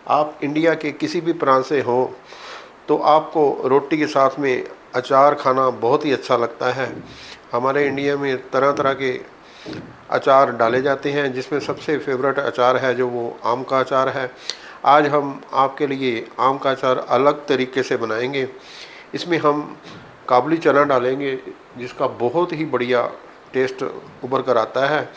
आप इंडिया के किसी भी प्रांत से हो तो आपको रोटी के साथ में अचार खाना बहुत ही अच्छा लगता है। हमारे इंडिया में तरह तरह के अचार डाले जाते हैं, जिसमें सबसे फेवरेट अचार है जो वो आम का अचार है। आज हम आपके लिए आम का अचार अलग तरीके से बनाएंगे। इसमें हम काबुली चना डालेंगे, जिसका बहुत ही बढ़िया टेस्ट उभर कर आता है।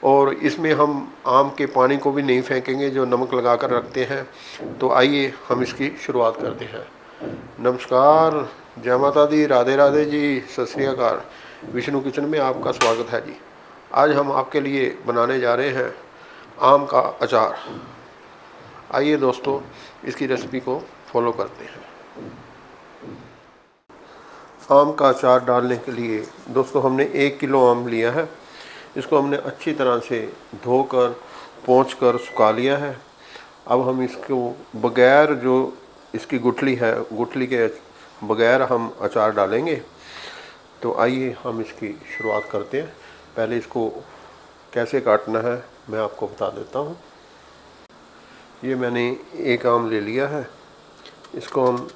और इसमें हम आम के पानी को भी नहीं फेंकेंगे जो नमक लगा कर रखते हैं। तो आइए हम इसकी शुरुआत करते हैं। नमस्कार, जय माता दी, राधे राधे जी, सत श्री अकाल। विष्णु किचन में आपका स्वागत है जी। आज हम आपके लिए बनाने जा रहे हैं आम का अचार। आइए दोस्तों, इसकी रेसिपी को फॉलो करते हैं। आम का अचार डालने के लिए दोस्तों हमने 1 किलो आम लिया है। इसको हमने अच्छी तरह से धोकर पोंछकर सुखा लिया है। अब हम इसको बगैर जो इसकी गुठली है, गुठली के बगैर हम अचार डालेंगे। तो आइए हम इसकी शुरुआत करते हैं। पहले इसको कैसे काटना है मैं आपको बता देता हूँ। ये मैंने 1 आम ले लिया है। इसको हम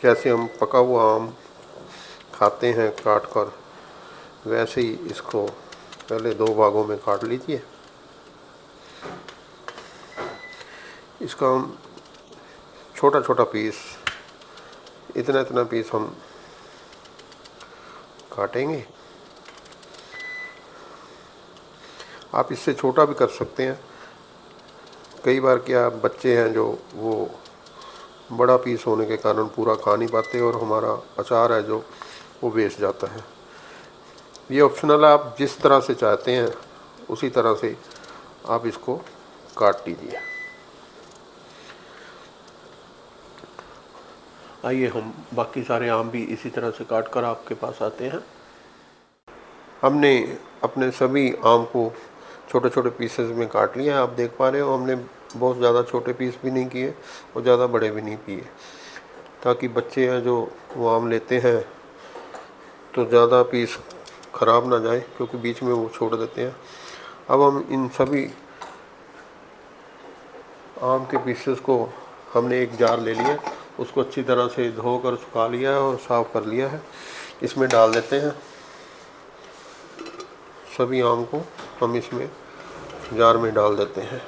जैसे हम पका हुआ आम खाते हैं काट कर, वैसे ही इसको पहले 2 भागों में काट लीजिए। इसका हम छोटा छोटा पीस, इतना इतना पीस हम काटेंगे। आप इससे छोटा भी कर सकते हैं। कई बार क्या बच्चे हैं जो वो बड़ा पीस होने के कारण पूरा खा नहीं पाते और हमारा अचार है जो वो वेस्ट जाता है। ये ऑप्शनल है, आप जिस तरह से चाहते हैं उसी तरह से आप इसको काट लीजिए। आइए हम बाकी सारे आम भी इसी तरह से काट कर आपके पास आते हैं। हमने अपने सभी आम को छोटे छोटे पीसेस में काट लिया है। आप देख पा रहे हो हमने बहुत ज़्यादा छोटे पीस भी नहीं किए और ज़्यादा बड़े भी नहीं किए, ताकि बच्चे हैं जो वो आम लेते हैं तो ज़्यादा पीस ख़राब ना जाए, क्योंकि बीच में वो छोड़ देते हैं। अब हम इन सभी आम के पीसेस को हमने एक जार ले लिया, उसको अच्छी तरह से धोकर सुखा लिया है और साफ़ कर लिया है। इसमें डाल देते हैं सभी आम को। हम इसमें जार में डाल देते हैं।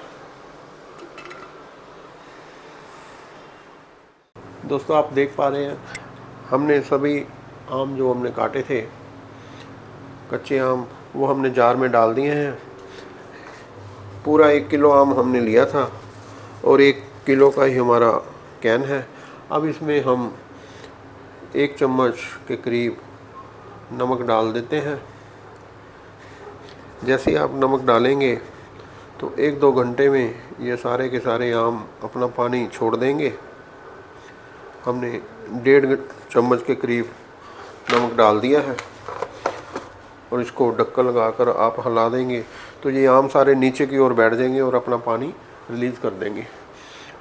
दोस्तों आप देख पा रहे हैं हमने सभी आम जो हमने काटे थे कच्चे आम, वो हमने जार में डाल दिए हैं। पूरा 1 किलो आम हमने लिया था और 1 किलो का ही हमारा कैन है। अब इसमें हम 1 चम्मच के करीब नमक डाल देते हैं। जैसे ही आप नमक डालेंगे तो 1-2 घंटे में ये सारे के सारे आम अपना पानी छोड़ देंगे। हमने 1.5 चम्मच के करीब नमक डाल दिया है और इसको ढक्कन लगाकर आप हिला देंगे तो ये आम सारे नीचे की ओर बैठ जाएंगे और अपना पानी रिलीज़ कर देंगे।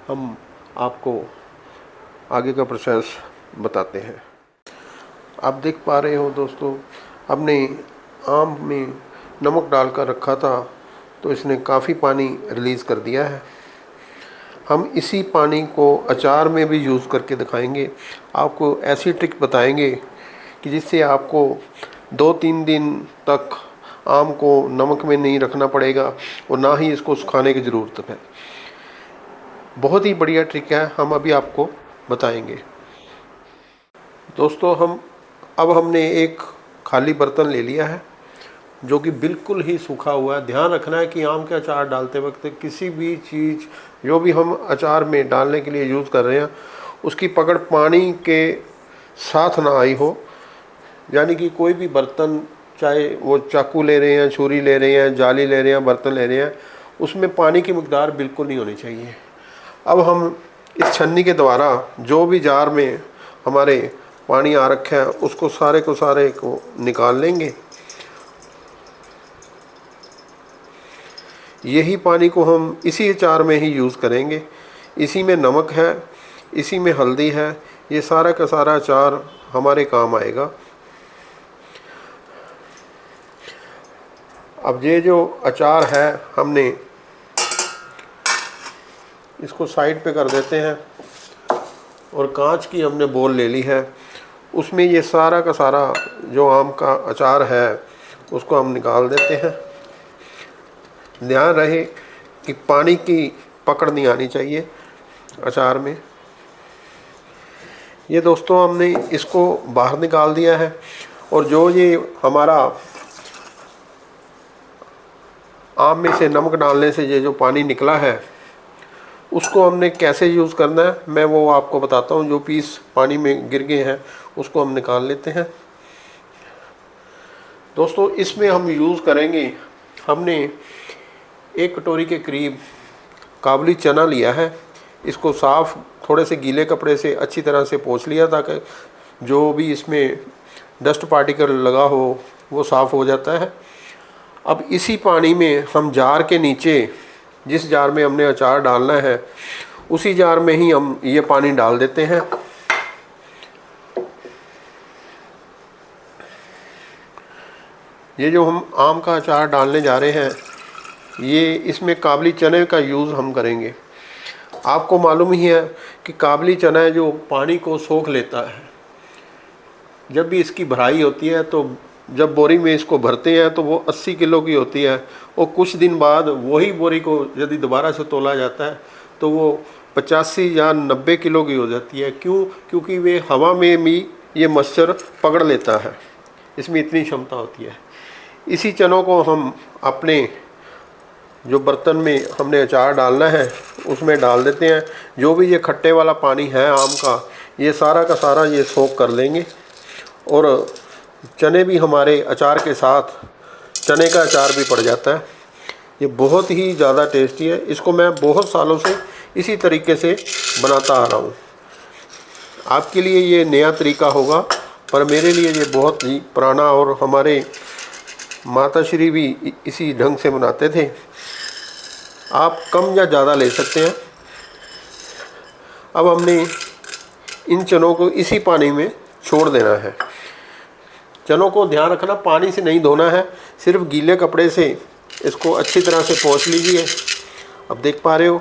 हम आपको आगे का प्रोसेस बताते हैं। आप देख पा रहे हो दोस्तों, हमने आम में नमक डालकर रखा था तो इसने काफ़ी पानी रिलीज़ कर दिया है। हम इसी पानी को अचार में भी यूज़ करके दिखाएंगे। आपको ऐसी ट्रिक बताएंगे कि जिससे आपको 2-3 दिन तक आम को नमक में नहीं रखना पड़ेगा और ना ही इसको सुखाने की ज़रूरत है। बहुत ही बढ़िया ट्रिक है, हम अभी आपको बताएंगे। दोस्तों हमने एक खाली बर्तन ले लिया है जो कि बिल्कुल ही सूखा हुआ है। ध्यान रखना है कि आम के अचार डालते वक्त किसी भी चीज़ जो भी हम अचार में डालने के लिए यूज़ कर रहे हैं उसकी पकड़ पानी के साथ ना आई हो। यानी कि कोई भी बर्तन, चाहे वो चाकू ले रहे हैं, छुरी ले रहे हैं, जाली ले रहे हैं, बर्तन ले रहे हैं, उसमें पानी की मिकदार बिल्कुल नहीं होनी चाहिए। अब हम इस छन्नी के द्वारा जो भी जार में हमारे पानी आ रखा है उसको सारे को निकाल लेंगे। यही पानी को हम इसी अचार में ही यूज़ करेंगे। इसी में नमक है, इसी में हल्दी है, ये सारा का सारा अचार हमारे काम आएगा। अब ये जो अचार है हमने इसको साइड पे कर देते हैं और कांच की हमने बोल ले ली है, उसमें ये सारा का सारा जो आम का अचार है उसको हम निकाल देते हैं। ध्यान रहे कि पानी की पकड़ नहीं आनी चाहिए अचार में। ये दोस्तों हमने इसको बाहर निकाल दिया है और जो ये हमारा आम में से नमक डालने से ये जो पानी निकला है उसको हमने कैसे यूज़ करना है मैं वो आपको बताता हूँ। जो पीस पानी में गिर गए हैं उसको हम निकाल लेते हैं। दोस्तों इसमें हम यूज़ करेंगे, हमने 1 कटोरी के करीब काबुली चना लिया है। इसको साफ़ थोड़े से गीले कपड़े से अच्छी तरह से पोंछ लिया ताकि जो भी इसमें डस्ट पार्टिकल लगा हो वो साफ़ हो जाता है। अब इसी पानी में हम जार के नीचे, जिस जार में हमने अचार डालना है उसी जार में ही हम ये पानी डाल देते हैं। ये जो हम आम का अचार डालने जा रहे हैं ये इसमें काबुली चने का यूज़ हम करेंगे। आपको मालूम ही है कि काबुली चना है जो पानी को सोख लेता है। जब भी इसकी भराई होती है तो जब बोरी में इसको भरते हैं तो वो 80 किलो की होती है और कुछ दिन बाद वही बोरी को यदि दोबारा से तोला जाता है तो वो 85 या 90 किलो की हो जाती है। क्यों? क्योंकि वे हवा में भी ये मच्छर पकड़ लेता है, इसमें इतनी क्षमता होती है। इसी चनों को हम अपने जो बर्तन में हमने अचार डालना है उसमें डाल देते हैं। जो भी ये खट्टे वाला पानी है आम का ये सारा का सारा ये सोख कर लेंगे और चने भी हमारे अचार के साथ चने का अचार भी पड़ जाता है। ये बहुत ही ज़्यादा टेस्टी है। इसको मैं बहुत सालों से इसी तरीके से बनाता आ रहा हूँ। आपके लिए ये नया तरीका होगा पर मेरे लिए ये बहुत ही पुराना और हमारे माताश्री भी इसी ढंग से बनाते थे। आप कम या ज़्यादा ले सकते हैं। अब हमने इन चनों को इसी पानी में छोड़ देना है। चनों को ध्यान रखना पानी से नहीं धोना है, सिर्फ गीले कपड़े से इसको अच्छी तरह से पोंछ लीजिए। अब देख पा रहे हो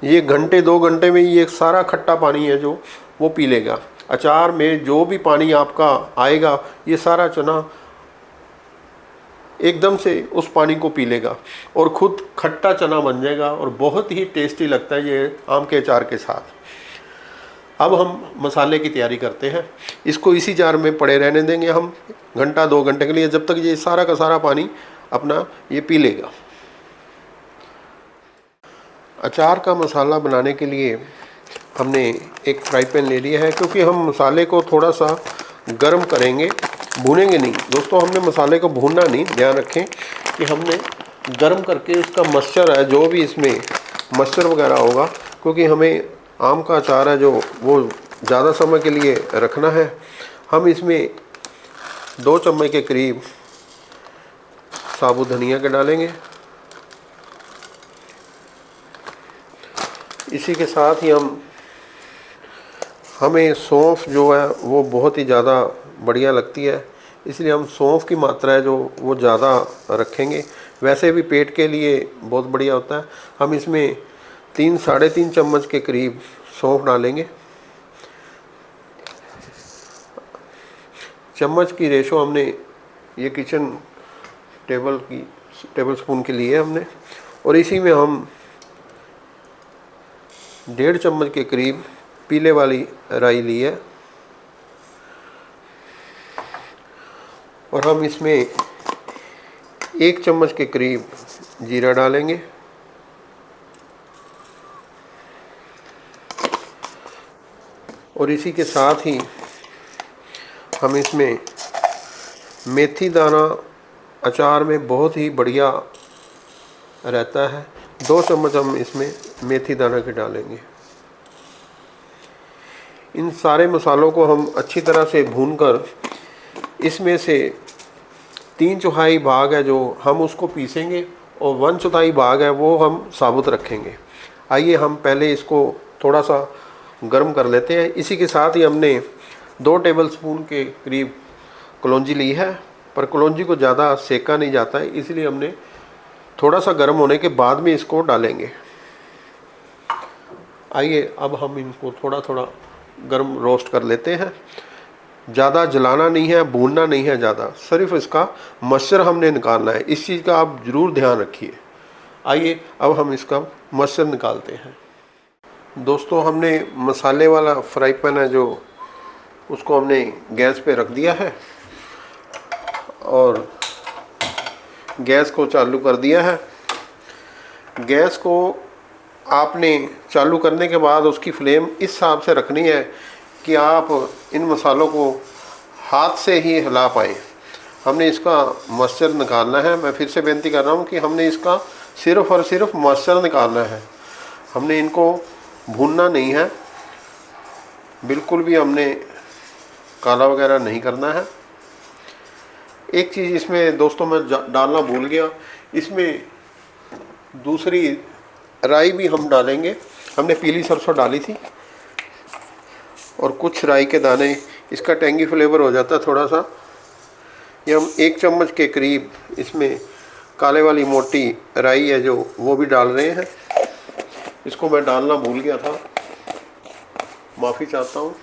ये घंटे 2 घंटे में ये सारा खट्टा पानी है जो वो पी लेगा। अचार में जो भी पानी आपका आएगा ये सारा चना एकदम से उस पानी को पी लेगा और ख़ुद खट्टा चना बन जाएगा और बहुत ही टेस्टी लगता है ये आम के अचार के साथ। अब हम मसाले की तैयारी करते हैं। इसको इसी जार में पड़े रहने देंगे हम घंटा 2 घंटे के लिए, जब तक ये सारा का सारा पानी अपना ये पी लेगा। अचार का मसाला बनाने के लिए हमने एक फ्राई पैन ले लिया है। क्योंकि हम मसाले को थोड़ा सा गर्म करेंगे, भूनेंगे नहीं दोस्तों। हमने मसाले को भूनना नहीं, ध्यान रखें कि हमने गर्म करके इसका मॉइस्चर है जो भी इसमें मॉइस्चर वगैरह होगा, क्योंकि हमें आम का अचार है जो वो ज़्यादा समय के लिए रखना है। हम इसमें 2 चम्मच के करीब साबुत धनिया के डालेंगे। इसी के साथ ही हमें सौंफ जो है वो बहुत ही ज़्यादा बढ़िया लगती है, इसलिए हम सौंफ की मात्रा है जो वो ज़्यादा रखेंगे। वैसे भी पेट के लिए बहुत बढ़िया होता है। हम इसमें 3 साढ़े 3 चम्मच के करीब सौंफ डालेंगे। चम्मच की रेशो हमने ये किचन टेबल स्पून के लिए हमने, और इसी में हम 1.5 चम्मच के करीब पीले वाली राई ली है और हम इसमें 1 चम्मच के करीब जीरा डालेंगे। और इसी के साथ ही हम इसमें मेथी दाना अचार में बहुत ही बढ़िया रहता है, 2 चम्मच हम इसमें मेथी दाना के डालेंगे। इन सारे मसालों को हम अच्छी तरह से भूनकर इसमें से 3/4 भाग है जो हम उसको पीसेंगे और 1/4 भाग है वो हम साबुत रखेंगे। आइए हम पहले इसको थोड़ा सा गर्म कर लेते हैं। इसी के साथ ही हमने 2 टेबलस्पून के करीब कलौंजी ली है, पर कलौंजी को ज़्यादा सेका नहीं जाता है, इसलिए हमने थोड़ा सा गर्म होने के बाद में इसको डालेंगे। आइए अब हम इनको थोड़ा थोड़ा गर्म रोस्ट कर लेते हैं। ज़्यादा जलाना नहीं है, भूनना नहीं है ज़्यादा, सिर्फ इसका मॉइस्चर हमने निकालना है। इस चीज़ का आप ज़रूर ध्यान रखिए। आइए अब हम इसका मॉइस्चर निकालते हैं। दोस्तों हमने मसाले वाला फ्राई पैन है जो, उसको हमने गैस पे रख दिया है और गैस को चालू कर दिया है। गैस को आपने चालू करने के बाद उसकी फ्लेम इस हिसाब से रखनी है कि आप इन मसालों को हाथ से ही हिला पाएँ। हमने इसका मॉइस्चर निकालना है। मैं फिर से बेनती कर रहा हूँ कि हमने इसका सिर्फ़ और सिर्फ मॉइस्चर निकालना है, हमने इनको भूनना नहीं है, बिल्कुल भी हमने काला वगैरह नहीं करना है। एक चीज़ इसमें दोस्तों मैं डालना भूल गया, इसमें दूसरी राई भी हम डालेंगे। हमने पीली सरसों डाली थी और कुछ राई के दाने, इसका टेंगी फ्लेवर हो जाता है थोड़ा सा। ये हम 1 चम्मच के करीब इसमें काले वाली मोटी राई है जो, वो भी डाल रहे हैं। इसको मैं डालना भूल गया था, माफ़ी चाहता हूँ।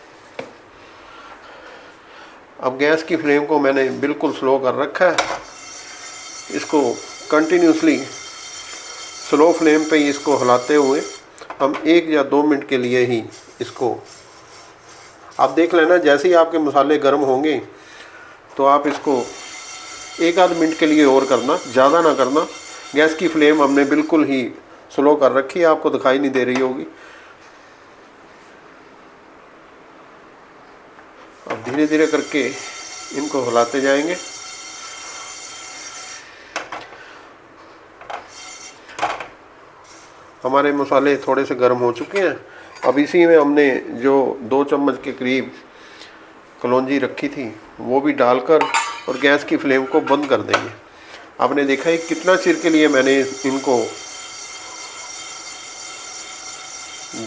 अब गैस की फ्लेम को मैंने बिल्कुल स्लो कर रखा है। इसको कंटिन्यूसली स्लो फ्लेम पे ही इसको हिलाते हुए हम 1 या 2 मिनट के लिए ही इसको, आप देख लेना जैसे ही आपके मसाले गर्म होंगे तो आप इसको 1 आध मिनट के लिए और करना, ज़्यादा ना करना। गैस की फ्लेम हमने बिल्कुल ही स्लो कर रखी है, आपको दिखाई नहीं दे रही होगी। अब धीरे धीरे करके इनको हिलाते जाएंगे। हमारे मसाले थोड़े से गर्म हो चुके हैं। अब इसी में हमने जो 2 चम्मच के करीब कलौंजी रखी थी वो भी डालकर और गैस की फ्लेम को बंद कर देंगे। आपने देखा है कितना चिर के लिए मैंने इनको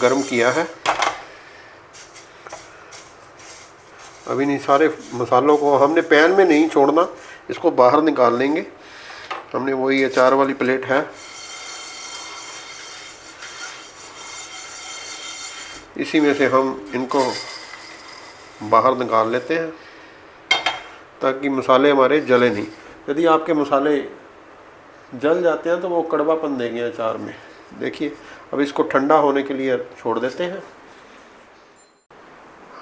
गर्म किया है। अब इन सारे मसालों को हमने पैन में नहीं छोड़ना, इसको बाहर निकाल लेंगे। हमने वही अचार वाली प्लेट है, इसी में से हम इनको बाहर निकाल लेते हैं ताकि मसाले हमारे जले नहीं। यदि आपके मसाले जल जाते हैं तो वो कड़वापन देंगे अचार में। देखिए अब इसको ठंडा होने के लिए छोड़ देते हैं।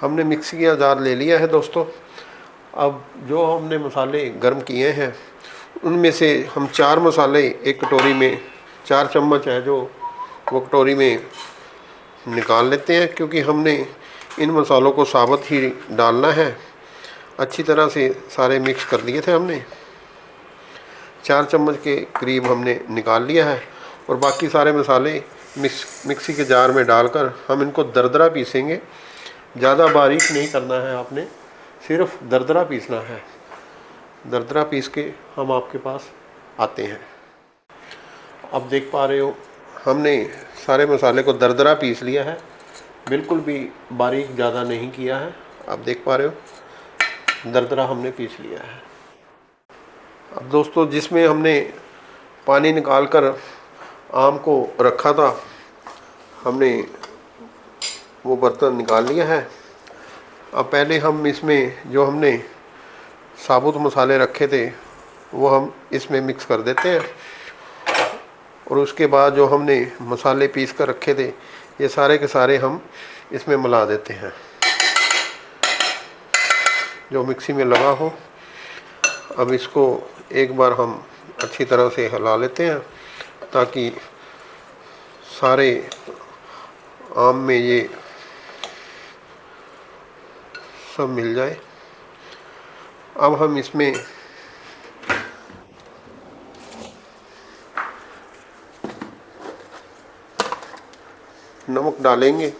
हमने मिक्सी का जार ले लिया है दोस्तों। अब जो हमने मसाले गर्म किए हैं उनमें से हम 4 मसाले एक कटोरी में, 4 चम्मच है जो, वो कटोरी में निकाल लेते हैं, क्योंकि हमने इन मसालों को साबुत ही डालना है। अच्छी तरह से सारे मिक्स कर लिए थे हमने, 4 चम्मच के करीब हमने निकाल लिया है और बाकी सारे मसाले मिक्सी के जार में डालकर हम इनको दरदरा पीसेंगे। ज़्यादा बारीक नहीं करना है आपने, सिर्फ दरदरा पीसना है। दरदरा पीस के हम आपके पास आते हैं। अब देख पा रहे हो हमने सारे मसाले को दरदरा पीस लिया है, बिल्कुल भी बारीक ज़्यादा नहीं किया है। आप देख पा रहे हो दरदरा हमने पीस लिया है। अब दोस्तों जिसमें हमने पानी निकाल कर आम को रखा था, हमने वो बर्तन निकाल लिया है। अब पहले हम इसमें जो हमने साबुत मसाले रखे थे वो हम इसमें मिक्स कर देते हैं और उसके बाद जो हमने मसाले पीस कर रखे थे ये सारे के सारे हम इसमें मिला देते हैं, जो मिक्सी में लगा हो। अब इसको एक बार हम अच्छी तरह से हिला लेते हैं ताकि सारे आम में ये सब मिल जाए। अब हम इसमें नमक डालेंगे।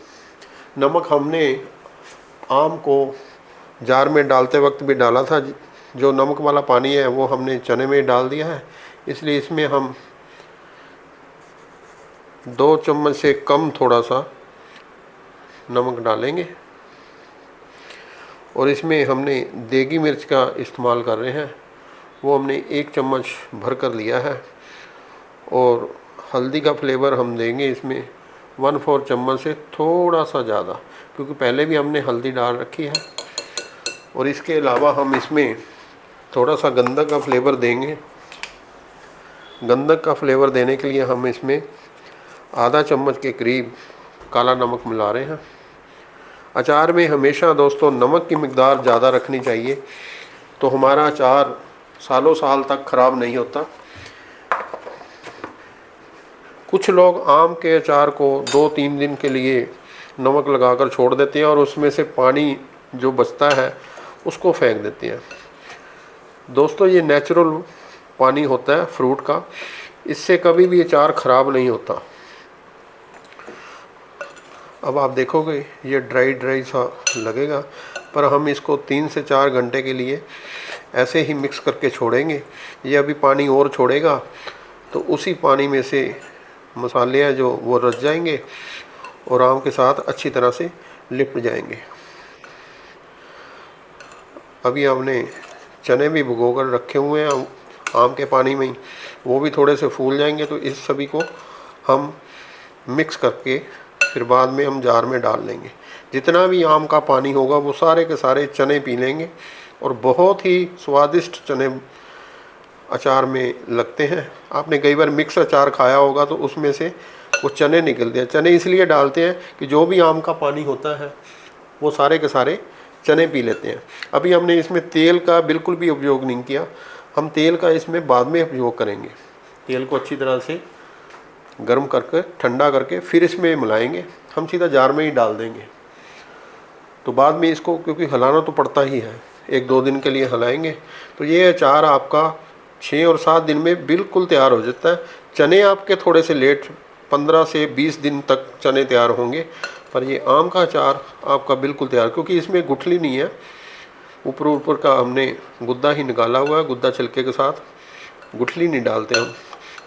नमक हमने आम को जार में डालते वक्त भी डाला था, जो नमक वाला पानी है वो हमने चने में डाल दिया है, इसलिए इसमें हम 2 चम्मच से कम थोड़ा सा नमक डालेंगे। और इसमें हमने देगी मिर्च का इस्तेमाल कर रहे हैं, वो हमने 1 चम्मच भर कर लिया है। और हल्दी का फ्लेवर हम देंगे इसमें 1/4 चम्मच से थोड़ा सा ज़्यादा, क्योंकि पहले भी हमने हल्दी डाल रखी है। और इसके अलावा हम इसमें थोड़ा सा गंधक का फ्लेवर देंगे। गंधक का फ्लेवर देने के लिए हम इसमें आधा चम्मच के करीब काला नमक मिला रहे हैं। अचार में हमेशा दोस्तों नमक की मिकदार ज़्यादा रखनी चाहिए, तो हमारा अचार सालों साल तक ख़राब नहीं होता। कुछ लोग आम के अचार को 2-3 दिन के लिए नमक लगाकर छोड़ देते हैं और उसमें से पानी जो बचता है उसको फेंक देते हैं। दोस्तों ये नेचुरल पानी होता है फ्रूट का, इससे कभी भी अचार ख़राब नहीं होता। अब आप देखोगे ये ड्राई सा लगेगा, पर हम इसको 3 से 4 घंटे के लिए ऐसे ही मिक्स करके छोड़ेंगे। ये अभी पानी और छोड़ेगा तो उसी पानी में से मसाले हैं जो वो रच जाएंगे और आम के साथ अच्छी तरह से लिपट जाएंगे। अभी हमने चने भी भिगो कर रखे हुए हैं आम के पानी में ही, वो भी थोड़े से फूल जाएंगे। तो इस सभी को हम मिक्स करके फिर बाद में हम जार में डाल लेंगे। जितना भी आम का पानी होगा वो सारे के सारे चने पी लेंगे और बहुत ही स्वादिष्ट चने अचार में लगते हैं। आपने कई बार मिक्स अचार खाया होगा तो उसमें से वो चने निकलते हैं। चने इसलिए डालते हैं कि जो भी आम का पानी होता है वो सारे के सारे चने पी लेते हैं। अभी हमने इसमें तेल का बिल्कुल भी उपयोग नहीं किया, हम तेल का इसमें बाद में उपयोग करेंगे। तेल को अच्छी तरह से गर्म करके ठंडा करके फिर इसमें मिलाएंगे। हम सीधा जार में ही डाल देंगे, तो बाद में इसको क्योंकि हिलाना तो पड़ता ही है, 1-2 दिन के लिए हिलाएंगे। तो ये अचार आपका 6 और 7 दिन में बिल्कुल तैयार हो जाता है। चने आपके थोड़े से लेट 15 से 20 दिन तक चने तैयार होंगे, पर ये आम का अचार आपका बिल्कुल तैयार, क्योंकि इसमें गुठली नहीं है। ऊपर का हमने गुद्दा ही निकाला हुआ है, गुद्दा छिलके के साथ। गुठली नहीं डालते हम,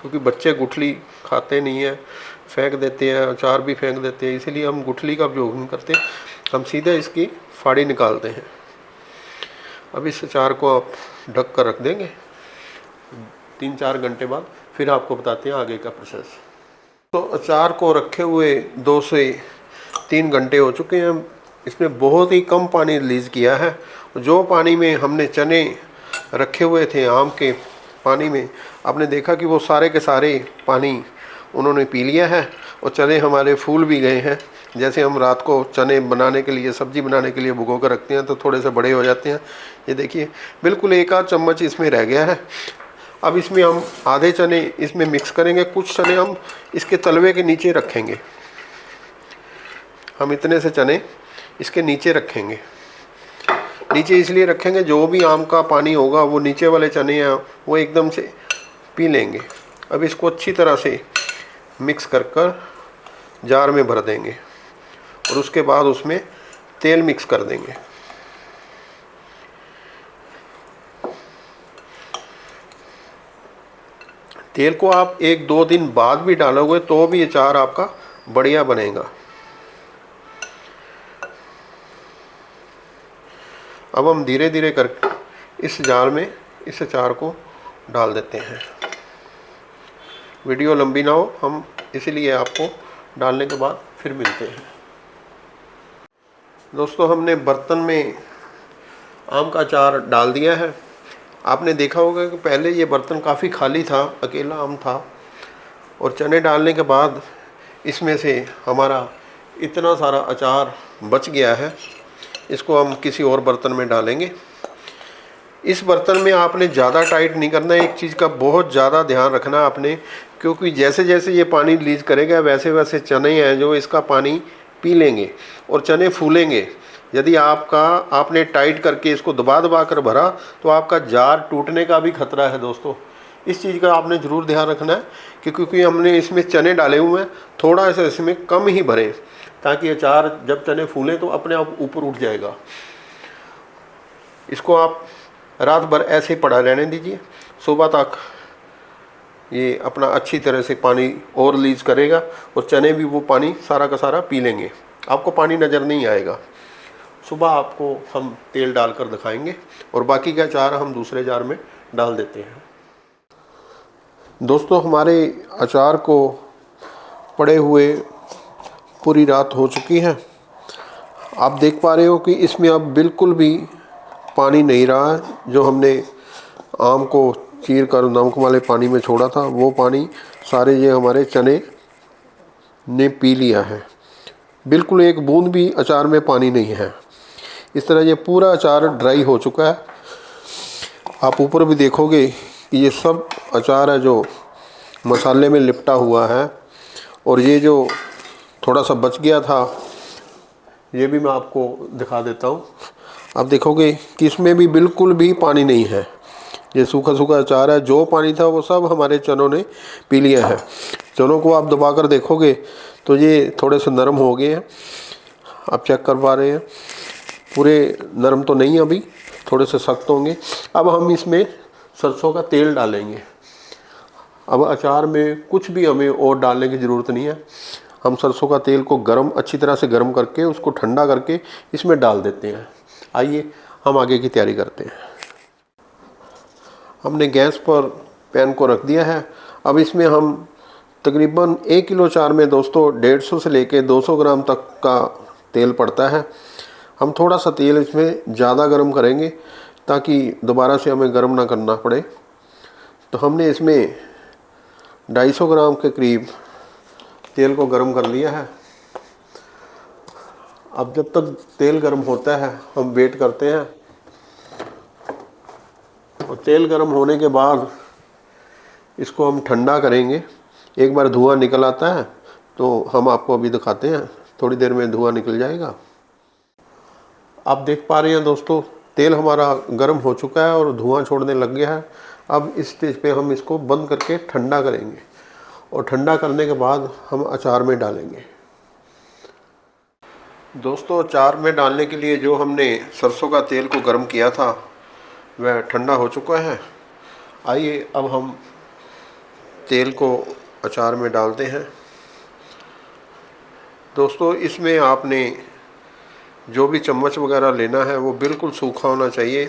क्योंकि बच्चे गुठली खाते नहीं हैं, फेंक देते हैं, अचार भी फेंक देते हैं, इसीलिए हम गुठली का उपयोग नहीं करते। हम सीधे इसकी फाड़ी निकालते हैं। अब इस अचार को आप ढक कर रख देंगे। 3-4 घंटे बाद फिर आपको बताते हैं आगे का प्रोसेस। तो अचार को रखे हुए 2 से 3 घंटे हो चुके हैं। इसमें बहुत ही कम पानी रिलीज़ किया है। जो पानी में हमने चने रखे हुए थे आम के पानी में, आपने देखा कि वो सारे के सारे पानी उन्होंने पी लिया है और चने हमारे फूल भी गए हैं। जैसे हम रात को चने बनाने के लिए, सब्ज़ी बनाने के लिए भिगो कर रखते हैं तो थोड़े से बड़े हो जाते हैं। ये देखिए बिल्कुल 1-आध चम्मच इसमें रह गया है। अब इसमें हम आधे चने इसमें मिक्स करेंगे, कुछ चने हम इसके तलवे के नीचे रखेंगे। हम इतने से चने इसके नीचे रखेंगे। नीचे इसलिए रखेंगे जो भी आम का पानी होगा वो नीचे वाले चने हैं वो एकदम से पी लेंगे। अब इसको अच्छी तरह से मिक्स कर जार में भर देंगे और उसके बाद उसमें तेल मिक्स कर देंगे। तेल को आप 1-2 दिन बाद भी डालोगे तो भी अचार आपका बढ़िया बनेगा। अब हम धीरे धीरे कर इस जार में इस अचार को डाल देते हैं। वीडियो लंबी ना हो, हम इसीलिए आपको डालने के बाद फिर मिलते हैं। दोस्तों हमने बर्तन में आम का अचार डाल दिया है। आपने देखा होगा कि पहले ये बर्तन काफ़ी खाली था, अकेला आम था, और चने डालने के बाद इसमें से हमारा इतना सारा अचार बच गया है। इसको हम किसी और बर्तन में डालेंगे। इस बर्तन में आपने ज़्यादा टाइट नहीं करना है। एक चीज़ का बहुत ज़्यादा ध्यान रखना है आपने, क्योंकि जैसे जैसे ये पानी रिलीज करेगा वैसे वैसे चने हैं जो इसका पानी पी लेंगे और चने फूलेंगे। यदि आपने टाइट करके इसको दबा दबा कर भरा तो आपका जार टूटने का भी खतरा है। दोस्तों इस चीज़ का आपने ज़रूर ध्यान रखना है कि क्योंकि हमने इसमें चने डाले हुए हैं, थोड़ा सा इसमें कम ही भरें ताकि अचार जब चने फूलें तो अपने आप ऊपर उठ जाएगा। इसको आप रात भर ऐसे ही पड़ा रहने दीजिए, सुबह तक ये अपना अच्छी तरह से पानी और रिलीज करेगा और चने भी वो पानी सारा का सारा पी लेंगे। आपको पानी नज़र नहीं आएगा। सुबह आपको हम तेल डालकर दिखाएंगे और बाकी का अचार हम दूसरे जार में डाल देते हैं। दोस्तों हमारे अचार को पड़े हुए पूरी रात हो चुकी है। आप देख पा रहे हो कि इसमें अब बिल्कुल भी पानी नहीं रहा। जो हमने आम को चीर कर नमक वाले पानी में छोड़ा था, वो पानी सारे ये हमारे चने ने पी लिया है। बिल्कुल एक बूंद भी अचार में पानी नहीं है। इस तरह ये पूरा अचार ड्राई हो चुका है। आप ऊपर भी देखोगे कि ये सब अचार है जो मसाले में लिपटा हुआ है। और ये जो थोड़ा सा बच गया था, ये भी मैं आपको दिखा देता हूँ। आप देखोगे कि इसमें भी बिल्कुल भी पानी नहीं है। ये सूखा सूखा अचार है। जो पानी था वो सब हमारे चनों ने पी लिया है। चनों को आप दबाकर देखोगे तो ये थोड़े से नरम हो गए हैं। आप चेक कर पा रहे हैं, पूरे नरम तो नहीं, अभी थोड़े से सख्त होंगे। अब हम इसमें सरसों का तेल डालेंगे। अब अचार में कुछ भी हमें और डालने की ज़रूरत नहीं है। हम सरसों का तेल को अच्छी तरह से गर्म करके उसको ठंडा करके इसमें डाल देते हैं। आइए हम आगे की तैयारी करते हैं। हमने गैस पर पैन को रख दिया है। अब इसमें हम तकरीबन 1 किलो अचार में दोस्तों 150 से लेके 200 ग्राम तक का तेल पड़ता है। हम थोड़ा सा तेल इसमें ज़्यादा गर्म करेंगे ताकि दोबारा से हमें गर्म ना करना पड़े। तो हमने इसमें 250 ग्राम के करीब तेल को गर्म कर लिया है। अब जब तक तेल गर्म होता है हम वेट करते हैं। और तेल गर्म होने के बाद इसको हम ठंडा करेंगे। एक बार धुआं निकल आता है तो हम आपको अभी दिखाते हैं, थोड़ी देर में धुआं निकल जाएगा। आप देख पा रहे हैं दोस्तों, तेल हमारा गर्म हो चुका है और धुआं छोड़ने लग गया है। अब इस स्टेज पे हम इसको बंद करके ठंडा करेंगे और ठंडा करने के बाद हम अचार में डालेंगे। दोस्तों, अचार में डालने के लिए जो हमने सरसों का तेल को गर्म किया था वह ठंडा हो चुका है। आइए अब हम तेल को अचार में डालते हैं। दोस्तों, इसमें आपने जो भी चम्मच वगैरह लेना है वो बिल्कुल सूखा होना चाहिए,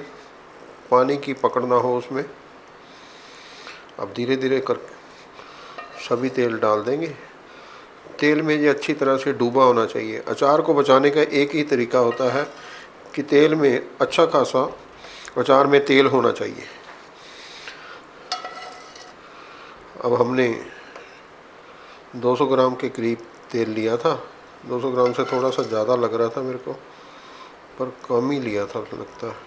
पानी की पकड़ ना हो उसमें। अब धीरे धीरे कर सभी तेल डाल देंगे। तेल में ये अच्छी तरह से डूबा होना चाहिए। अचार को बचाने का एक ही तरीका होता है कि तेल में अच्छा खासा अचार में तेल होना चाहिए। अब हमने 200 ग्राम के करीब तेल लिया था। 200 ग्राम से थोड़ा सा ज़्यादा लग रहा था मेरे को, पर कम ही लिया था लगता है।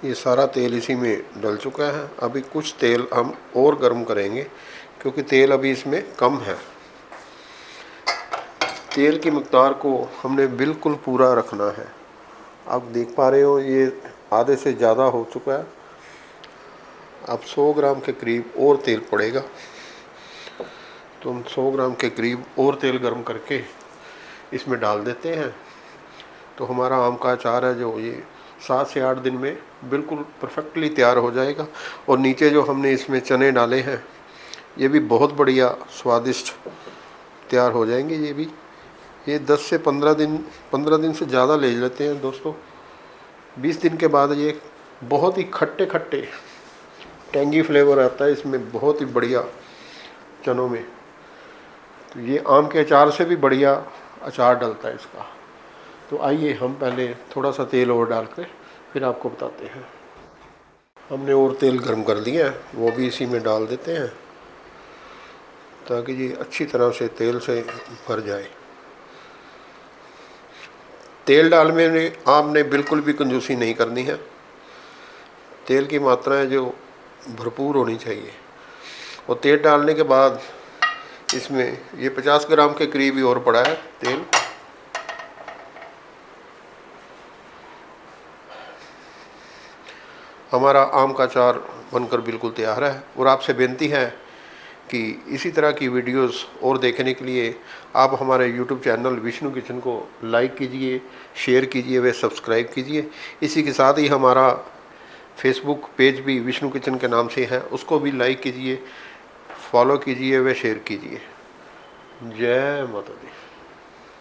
ये सारा तेल इसी में डल चुका है। अभी कुछ तेल हम और गर्म करेंगे क्योंकि तेल अभी इसमें कम है। तेल की मकदार को हमने बिल्कुल पूरा रखना है। आप देख पा रहे हो ये आधे से ज़्यादा हो चुका है। अब 100 ग्राम के करीब और तेल पड़ेगा, तो हम 100 ग्राम के करीब और तेल गर्म करके इसमें डाल देते हैं। तो हमारा आम का अचार है जो ये 7 से 8 दिन में बिल्कुल परफेक्टली तैयार हो जाएगा। और नीचे जो हमने इसमें चने डाले हैं ये भी बहुत बढ़िया स्वादिष्ट तैयार हो जाएंगे। ये 10 से 15 दिन से ज़्यादा ले लेते हैं दोस्तों। 20 दिन के बाद ये बहुत ही खट्टे खट्टे टेंगी फ्लेवर आता है इसमें, बहुत ही बढ़िया चनों में। तो ये आम के अचार से भी बढ़िया अचार डलता है इसका। तो आइए हम पहले थोड़ा सा तेल और डाल कर फिर आपको बताते हैं। हमने और तेल गर्म कर दिया है, वो भी इसी में डाल देते हैं ताकि ये अच्छी तरह से तेल से भर जाए। तेल डालने में आपने बिल्कुल भी कंजूसी नहीं करनी है। तेल की मात्रा है जो भरपूर होनी चाहिए। और तेल डालने के बाद इसमें ये 50 ग्राम के करीब ही और पड़ा है तेल। हमारा आम का अचार बनकर बिल्कुल तैयार है। और आपसे बेनती है कि इसी तरह की वीडियोस और देखने के लिए आप हमारे YouTube चैनल विष्णु किचन को लाइक कीजिए, शेयर कीजिए व सब्सक्राइब कीजिए। इसी के साथ ही हमारा फेसबुक पेज भी विष्णु किचन के नाम से है, उसको भी लाइक कीजिए, फॉलो कीजिए व शेयर कीजिए। जय माता दी।